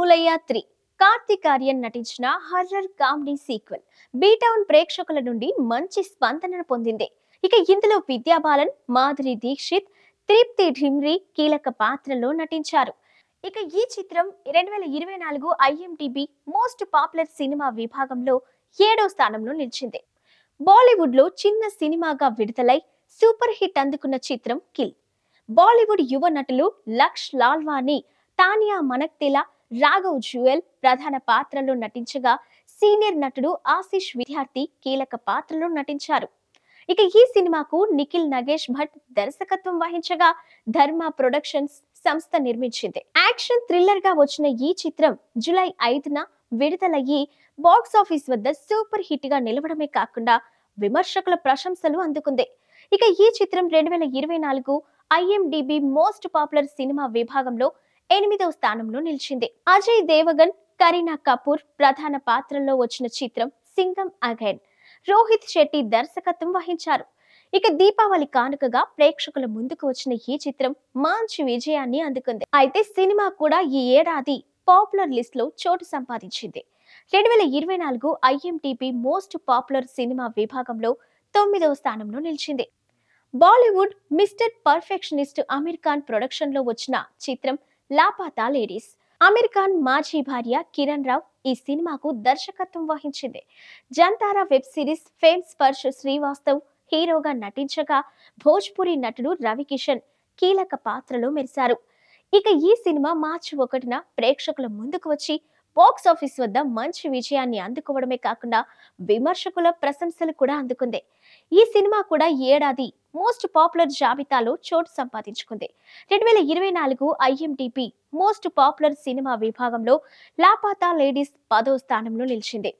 ములయ్య 3 కార్తిక్ ఆర్యన్ నటించిన horror comedy sequel B-Town ప్రేక్షకుల నుండి మంచి స్పందనను పొందింది. ఇక ఇందులో విద్యా బాలన్, మాధురి దీక్షిత్, తృప్తి ఢిమ్రీ కీలక పాత్రలో నటించారు. ఇక ఈ చిత్రం 2024 ఐఎండిబి మోస్ట్ పాపులర్ సినిమా విభాగంలో 7వ స్థానంలో నిలిచింది. బాలీవుడ్ లో చిన్న సినిమాగా విడుదలై సూపర్ హిట్ అందుకున్న చిత్రం కిల్. బాలీవుడ్ యువ నటులు లక్ష్ లాల్వాని, తానియా మనక్తేలా, రాఘవ్ జుయల్ ప్రధాన పాత్రలో నటించగా సీనియర్ నటుడు ఆశిష్ విద్యార్థి కీలక పాత్రలో నటించారు. ఇక ఈ సినిమాకు నిఖిల్ నగేష్ భట్ దర్శకత్వం వహించగా ధర్మ ప్రొడక్షన్స్ సంస్థ నిర్మించింది. యాక్షన్ థ్రిల్లర్ గా వచ్చిన ఈ చిత్రం జూలై 5న విడుదలయ్యి బాక్స్ ఆఫీస్ వద్ద సూపర్ హిట్ గా నిలవడమే కాకుండా విమర్శకుల ప్రశంసలు అందుకుంది. ఇక ఈ చిత్రం 2024 ఐఎండిబి మోస్ట్ పాపులర్ సినిమా విభాగంలో 8వ స్థానంలో నిలిచింది. అజయ్ దేవగన్, కరీనా కపూర్ ప్రధాన పాత్రల్లో వచ్చిన చిత్రం సింగం అగైన్. రోహిత్ శెట్టి దర్శకత్వం వహించారు. ఇక దీపావళి కానుకగా ప్రేక్షకుల ముందుకు వచ్చిన ఈ చిత్రం మంచి విజయాన్ని అందుకుంది. అయితే సినిమా కూడా ఈ ఏడాది పాపులర్ లిస్ట్ లో చోటు సంపాదించింది. 2024 ఐఎండిబి మోస్ట్ పాపులర్ సినిమా విభాగంలో 9వ స్థానంలో నిలిచింది. Bollywood Mr perfectionist Aamir Khan production లో వచ్చిన చిత్రం లాపాతా లేడీస్. అమీర్ ఖాన్ మాజీ భార్య కిరణ్ రావ్ ఈ సినిమాకు దర్శకత్వం వహించింది. Jamtara web series fame Sparsh Shrivastava హీరోగా నటించగా భోజ్పురి నటుడు రవికిషన్ కీలక పాత్రలో మెరిశారు. ఇక ఈ సినిమా మార్చి 1న ప్రేక్షకుల ముందుకు వచ్చి బాక్స్ ఆఫీస్ వద్ద మంచి విజయాన్ని అందుకోవడమే కాకుండా విమర్శకుల ప్రశంసలు కూడా అందుకుంది. ఈ సినిమా కూడా ఈ ఏడాది మోస్ట్ పాపులర్ జాబితాలో చోటు సంపాదించుకుంది. 2024 ఐఎండిబి మోస్ట్ పాపులర్ సినిమా విభాగంలో లాపాతా లేడీస్ 10వ స్థానంలో నిలిచింది.